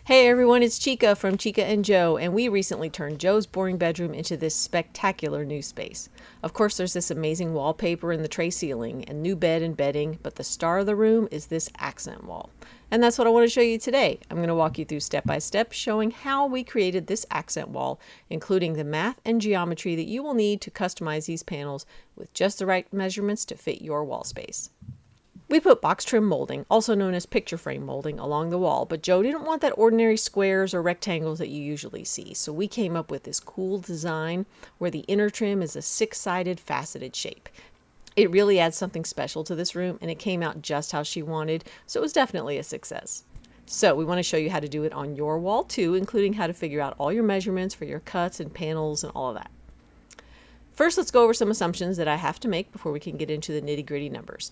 Hey everyone, it's Chica from Chica and Joe, and we recently turned Joe's boring bedroom into this spectacular new space. Of course, there's this amazing wallpaper in the tray ceiling and new bed and bedding, but the star of the room is this accent wall. And that's what I want to show you today. I'm going to walk you through step by step showing how we created this accent wall, including the math and geometry that you will need to customize these panels with just the right measurements to fit your wall space. We put box trim molding, also known as picture frame molding, along the wall, but Joe didn't want that ordinary squares or rectangles that you usually see, so we came up with this cool design where the inner trim is a six-sided faceted shape. It really adds something special to this room, and it came out just how she wanted, so it was definitely a success. So we want to show you how to do it on your wall too, including how to figure out all your measurements for your cuts and panels and all of that. First, let's go over some assumptions that I have to make before we can get into the nitty-gritty numbers.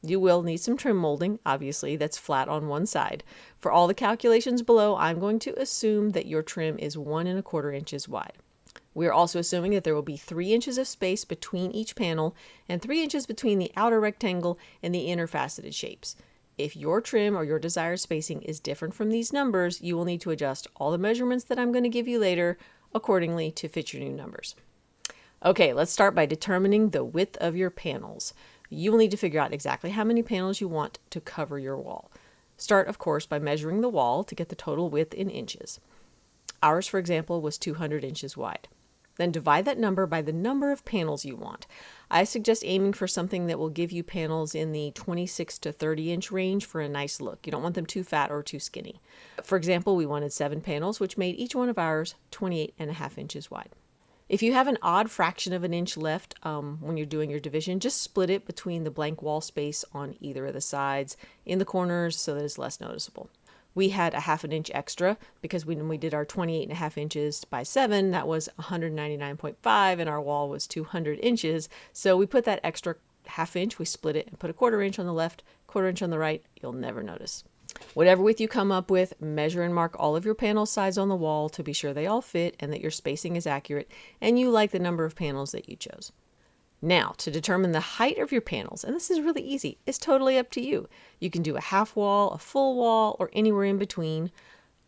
You will need some trim molding, obviously, that's flat on one side. For all the calculations below, I'm going to assume that your trim is 1¼ inches wide. We are also assuming that there will be 3 inches of space between each panel and 3 inches between the outer rectangle and the inner faceted shapes. If your trim or your desired spacing is different from these numbers, you will need to adjust all the measurements that I'm going to give you later accordingly to fit your new numbers. Okay, let's start by determining the width of your panels. You will need to figure out exactly how many panels you want to cover your wall. Start, of course, by measuring the wall to get the total width in inches. Ours, for example, was 200 inches wide. Then divide that number by the number of panels you want. I suggest aiming for something that will give you panels in the 26 to 30 inch range for a nice look. You don't want them too fat or too skinny. For example, we wanted 7 panels, which made each one of ours 28½ inches wide. If you have an odd fraction of an inch left when you're doing your division, just split it between the blank wall space on either of the sides in the corners so that it's less noticeable. We had a ½ inch extra because when we did our 28½ inches by 7, that was 199.5 and our wall was 200 inches. So we put that extra ½ inch, we split it and put a ¼ inch on the left, ¼ inch on the right. You'll never notice. Whatever width you come up with, measure and mark all of your panel sides on the wall to be sure they all fit and that your spacing is accurate and you like the number of panels that you chose. Now, to determine the height of your panels, and this is really easy, it's totally up to you. You can do a half wall, a full wall, or anywhere in between,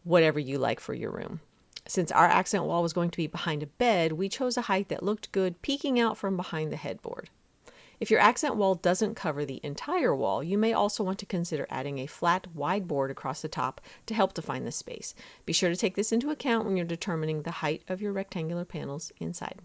whatever you like for your room. Since our accent wall was going to be behind a bed, we chose a height that looked good peeking out from behind the headboard. If your accent wall doesn't cover the entire wall, you may also want to consider adding a flat, wide board across the top to help define the space. Be sure to take this into account when you're determining the height of your rectangular panels inside.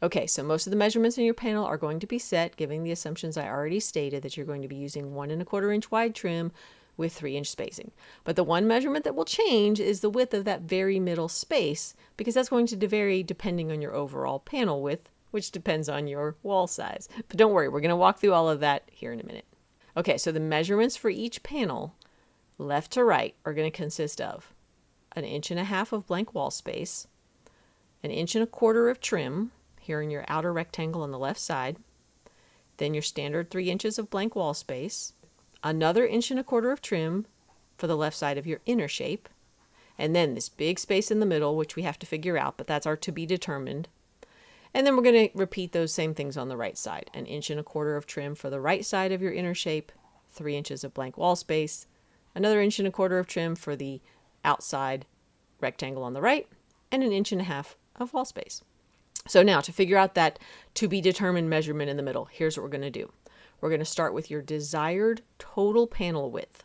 Okay, so most of the measurements in your panel are going to be set, giving the assumptions I already stated that you're going to be using 1¼ inch wide trim with 3 inch spacing. But the one measurement that will change is the width of that very middle space, because that's going to vary depending on your overall panel width, which depends on your wall size. But don't worry, we're going to walk through all of that here in a minute. Okay, so the measurements for each panel, left to right, are going to consist of 1½ inch of blank wall space, 1¼ inch of trim here in your outer rectangle on the left side, then your standard 3 inches of blank wall space, another 1¼ inch of trim for the left side of your inner shape, and then this big space in the middle, which we have to figure out, but that's our to be determined. And then we're going to repeat those same things on the right side. 1¼ inch of trim for the right side of your inner shape, 3 inches of blank wall space, another 1¼ inch of trim for the outside rectangle on the right, and 1½ inch of wall space. So now to figure out that to be determined measurement in the middle, here's what we're going to do. We're going to start with your desired total panel width.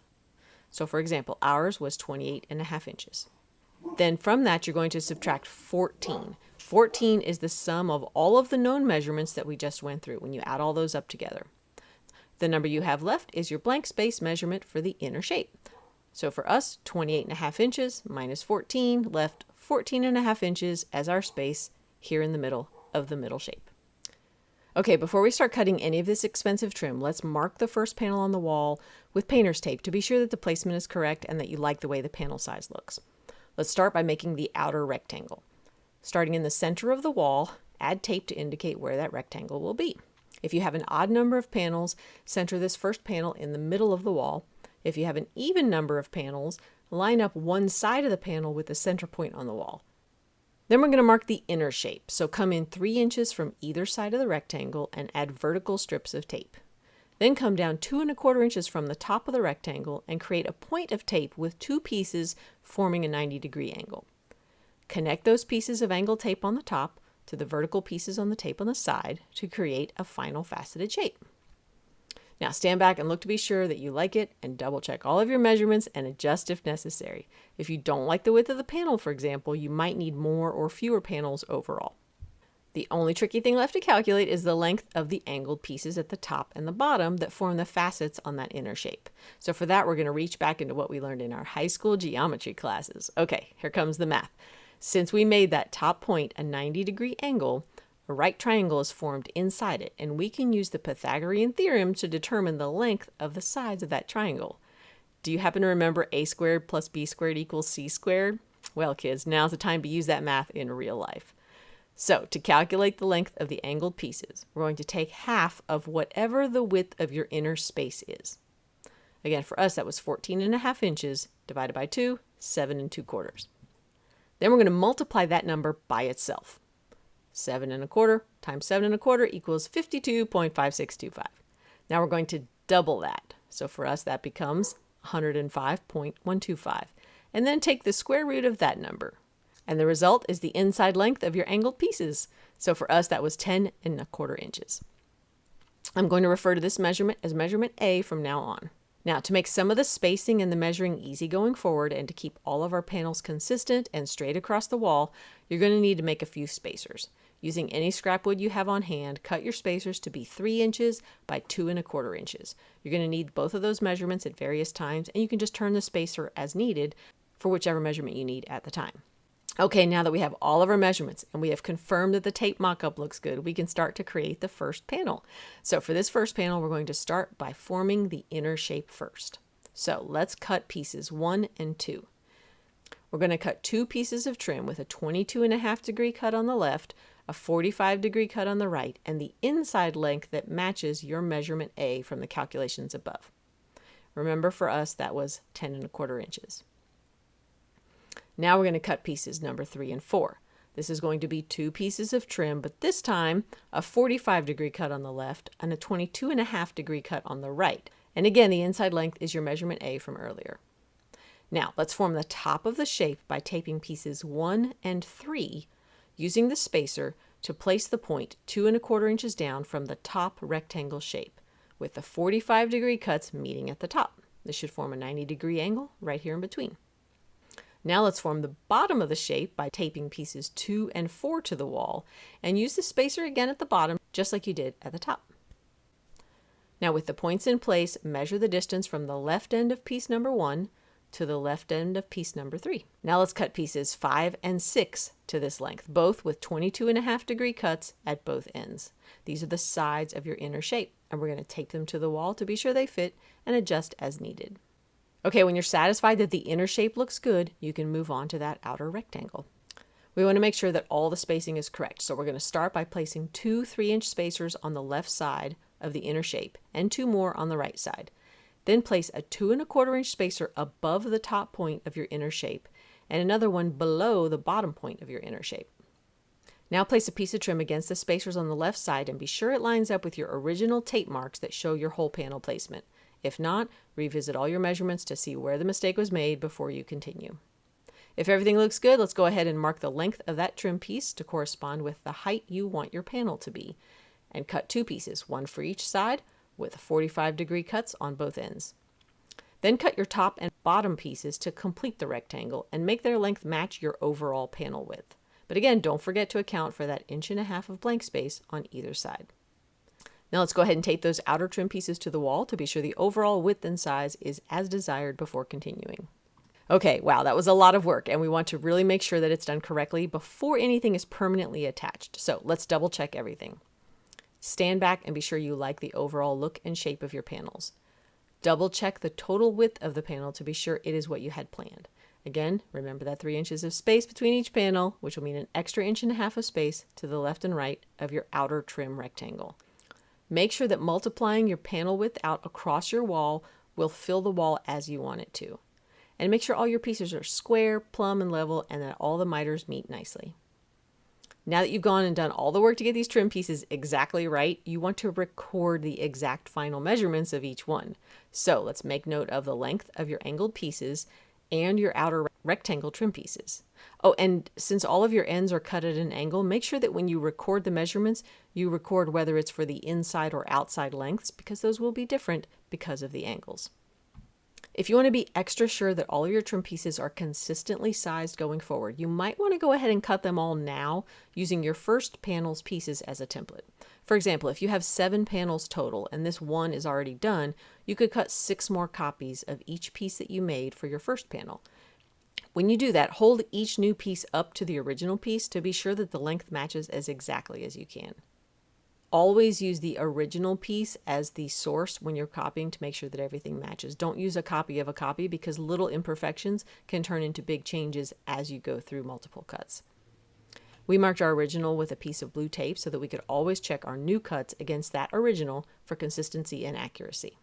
So for example, ours was 28½ inches. Then from that, you're going to subtract 14. 14 is the sum of all of the known measurements that we just went through when you add all those up together. The number you have left is your blank space measurement for the inner shape. So for us, 28½ inches minus 14 left 14½ inches as our space here in the middle of the middle shape. Okay, before we start cutting any of this expensive trim, let's mark the first panel on the wall with painter's tape to be sure that the placement is correct and that you like the way the panel size looks. Let's start by making the outer rectangle. Starting in the center of the wall, add tape to indicate where that rectangle will be. If you have an odd number of panels, center this first panel in the middle of the wall. If you have an even number of panels, line up one side of the panel with the center point on the wall. Then we're going to mark the inner shape, so come in 3 inches from either side of the rectangle and add vertical strips of tape. Then come down 2¼ inches from the top of the rectangle and create a point of tape with two pieces forming a 90-degree angle. Connect those pieces of angled tape on the top to the vertical pieces on the tape on the side to create a final faceted shape. Now stand back and look to be sure that you like it, and double check all of your measurements and adjust if necessary. If you don't like the width of the panel, for example, you might need more or fewer panels overall. The only tricky thing left to calculate is the length of the angled pieces at the top and the bottom that form the facets on that inner shape. So for that, we're going to reach back into what we learned in our high school geometry classes. Okay, here comes the math. Since we made that top point a 90-degree angle, a right triangle is formed inside it, and we can use the Pythagorean theorem to determine the length of the sides of that triangle. Do you happen to remember a squared plus b squared equals c squared? Well, kids, now's the time to use that math in real life. So to calculate the length of the angled pieces, we're going to take half of whatever the width of your inner space is. Again, for us, that was 14½ inches divided by 2, 7⅔. Then we're going to multiply that number by itself. 7¼ times 7¼ equals 52.5625. Now we're going to double that. So for us, that becomes 105.125. And then take the square root of that number. And the result is the inside length of your angled pieces. So for us, that was 10¼ inches. I'm going to refer to this measurement as measurement A from now on. Now, to make some of the spacing and the measuring easy going forward and to keep all of our panels consistent and straight across the wall, you're going to need to make a few spacers. Using any scrap wood you have on hand, cut your spacers to be 3 inches by 2¼ inches. You're going to need both of those measurements at various times, and you can just turn the spacer as needed for whichever measurement you need at the time. Okay, now that we have all of our measurements and we have confirmed that the tape mock-up looks good, we can start to create the first panel. So for this first panel, we're going to start by forming the inner shape first. So let's cut pieces 1 and 2. We're going to cut 2 pieces of trim with a 22½ cut on the left, a 45° cut on the right, and the inside length that matches your measurement A from the calculations above. Remember, for us, that was 10¼ inches. Now we're going to cut pieces number 3 and 4. This is going to be 2 pieces of trim, but this time a 45° cut on the left and a 22½ cut on the right. And again, the inside length is your measurement A from earlier. Now let's form the top of the shape by taping pieces 1 and 3 using the spacer to place the point 2¼ inches down from the top rectangle shape, with the 45° cuts meeting at the top. This should form a 90° angle right here in between. Now let's form the bottom of the shape by taping pieces 2 and 4 to the wall, and use the spacer again at the bottom, just like you did at the top. Now with the points in place, measure the distance from the left end of piece number 1 to the left end of piece number 3. Now let's cut pieces 5 and 6 to this length, both with 22½ cuts at both ends. These are the sides of your inner shape, and we're going to tape them to the wall to be sure they fit and adjust as needed. Okay, when you're satisfied that the inner shape looks good, you can move on to that outer rectangle. We want to make sure that all the spacing is correct, so we're going to start by placing 2 3-inch spacers on the left side of the inner shape and 2 more on the right side. Then place a 2¼ inch spacer above the top point of your inner shape and another one below the bottom point of your inner shape. Now place a piece of trim against the spacers on the left side and be sure it lines up with your original tape marks that show your whole panel placement. If not, revisit all your measurements to see where the mistake was made before you continue. If everything looks good, let's go ahead and mark the length of that trim piece to correspond with the height you want your panel to be, and cut 2 pieces, 1 for each side, with 45° cuts on both ends. Then cut your top and bottom pieces to complete the rectangle and make their length match your overall panel width. But again, don't forget to account for that 1.5 inches of blank space on either side. Now let's go ahead and tape those outer trim pieces to the wall to be sure the overall width and size is as desired before continuing. Okay, wow, that was a lot of work, and we want to really make sure that it's done correctly before anything is permanently attached. So let's double check everything. Stand back and be sure you like the overall look and shape of your panels. Double check the total width of the panel to be sure it is what you had planned. Again, remember that 3 inches of space between each panel, which will mean an extra 1.5 inches of space to the left and right of your outer trim rectangle. Make sure that multiplying your panel width out across your wall will fill the wall as you want it to. And make sure all your pieces are square, plumb, and level, and that all the miters meet nicely. Now that you've gone and done all the work to get these trim pieces exactly right, you want to record the exact final measurements of each one. So let's make note of the length of your angled pieces and your outer rectangle trim pieces. Oh, and since all of your ends are cut at an angle, make sure that when you record the measurements, you record whether it's for the inside or outside lengths, because those will be different because of the angles. If you want to be extra sure that all of your trim pieces are consistently sized going forward, you might want to go ahead and cut them all now using your first panel's pieces as a template. For example, if you have 7 panels total and this one is already done, you could cut 6 more copies of each piece that you made for your first panel. When you do that, hold each new piece up to the original piece to be sure that the length matches as exactly as you can. Always use the original piece as the source when you're copying to make sure that everything matches. Don't use a copy of a copy, because little imperfections can turn into big changes as you go through multiple cuts. We marked our original with a piece of blue tape so that we could always check our new cuts against that original for consistency and accuracy.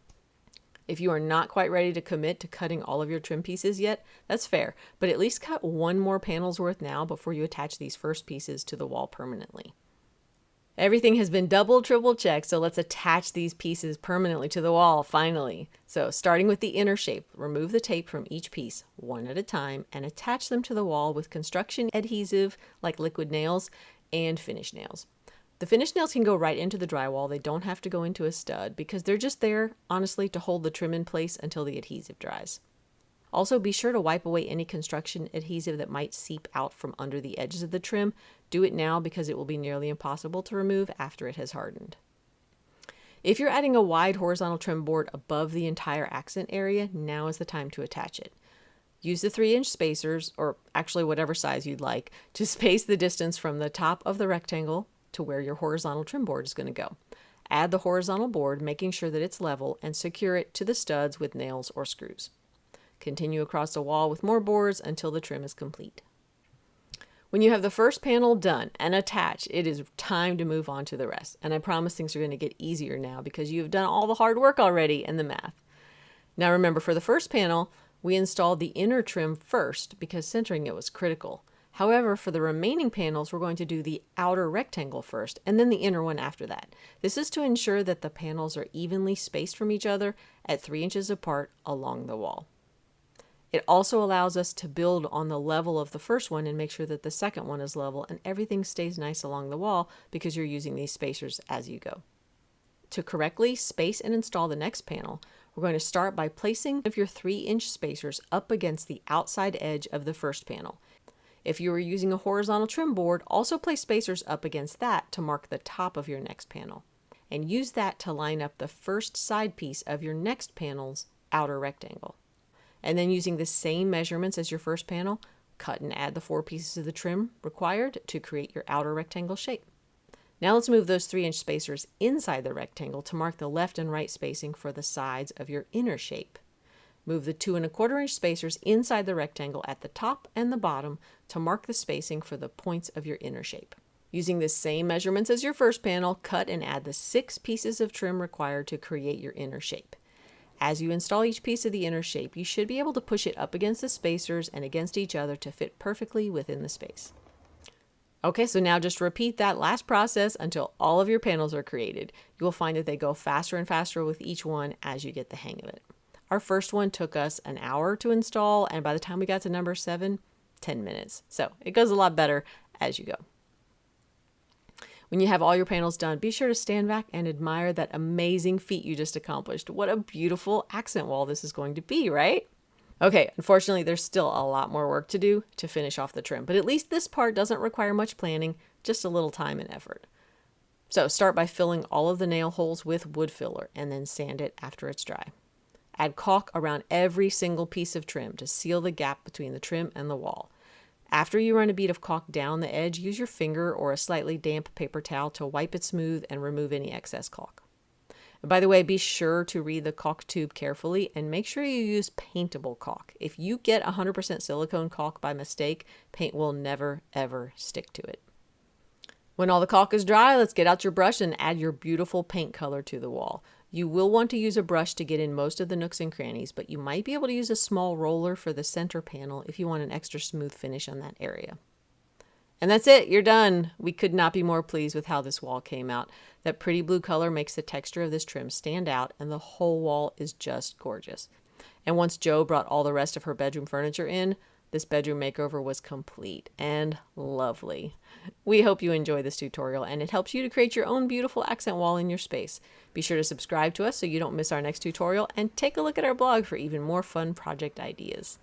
If you are not quite ready to commit to cutting all of your trim pieces yet, that's fair, but at least cut one more panel's worth now before you attach these first pieces to the wall permanently. Everything has been double, triple checked, so let's attach these pieces permanently to the wall, finally. So starting with the inner shape, remove the tape from each piece, one at a time, and attach them to the wall with construction adhesive like liquid nails and finish nails. The finish nails can go right into the drywall. They don't have to go into a stud because they're just there, honestly, to hold the trim in place until the adhesive dries. Also, be sure to wipe away any construction adhesive that might seep out from under the edges of the trim. Do it now because it will be nearly impossible to remove after it has hardened. If you're adding a wide horizontal trim board above the entire accent area, now is the time to attach it. Use the 3-inch spacers, or actually whatever size you'd like, to space the distance from the top of the rectangle to where your horizontal trim board is going to go. Add the horizontal board, making sure that it's level, and secure it to the studs with nails or screws. Continue across the wall with more boards until the trim is complete. When you have the first panel done and attached, it is time to move on to the rest. And I promise things are going to get easier now because you have done all the hard work already in the math. Now remember, for the first panel, we installed the inner trim first because centering it was critical. However, for the remaining panels, we're going to do the outer rectangle first and then the inner one after that. This is to ensure that the panels are evenly spaced from each other at 3 inches apart along the wall. It also allows us to build on the level of the first one and make sure that the second one is level and everything stays nice along the wall because you're using these spacers as you go. To correctly space and install the next panel, we're going to start by placing one of your 3-inch spacers up against the outside edge of the first panel. If you are using a horizontal trim board, also place spacers up against that to mark the top of your next panel. And use that to line up the first side piece of your next panel's outer rectangle. And then using the same measurements as your first panel, cut and add the 4 pieces of the trim required to create your outer rectangle shape. Now let's move those 3-inch spacers inside the rectangle to mark the left and right spacing for the sides of your inner shape. Move the 2 1/4-inch spacers inside the rectangle at the top and the bottom to mark the spacing for the points of your inner shape. Using the same measurements as your first panel, cut and add the 6 pieces of trim required to create your inner shape. As you install each piece of the inner shape, you should be able to push it up against the spacers and against each other to fit perfectly within the space. Okay, so now just repeat that last process until all of your panels are created. You will find that they go faster and faster with each one as you get the hang of it. Our first one took us an hour to install, and by the time we got to number 7, 10 minutes. So it goes a lot better as you go. When you have all your panels done, be sure to stand back and admire that amazing feat you just accomplished. What a beautiful accent wall this is going to be, right? Okay, unfortunately, there's still a lot more work to do to finish off the trim, but at least this part doesn't require much planning, just a little time and effort. So start by filling all of the nail holes with wood filler and then sand it after it's dry. Add caulk around every single piece of trim to seal the gap between the trim and the wall. After you run a bead of caulk down the edge, use your finger or a slightly damp paper towel to wipe it smooth and remove any excess caulk. And by the way, be sure to read the caulk tube carefully and make sure you use paintable caulk. If you get 100% silicone caulk by mistake, paint will never ever stick to it. When all the caulk is dry, let's get out your brush and add your beautiful paint color to the wall. You will want to use a brush to get in most of the nooks and crannies, but you might be able to use a small roller for the center panel if you want an extra smooth finish on that area. And that's it, you're done. We could not be more pleased with how this wall came out. That pretty blue color makes the texture of this trim stand out, and the whole wall is just gorgeous. And once Jo brought all the rest of her bedroom furniture in, this bedroom makeover was complete and lovely. We hope you enjoy this tutorial and it helps you to create your own beautiful accent wall in your space. Be sure to subscribe to us so you don't miss our next tutorial, and take a look at our blog for even more fun project ideas.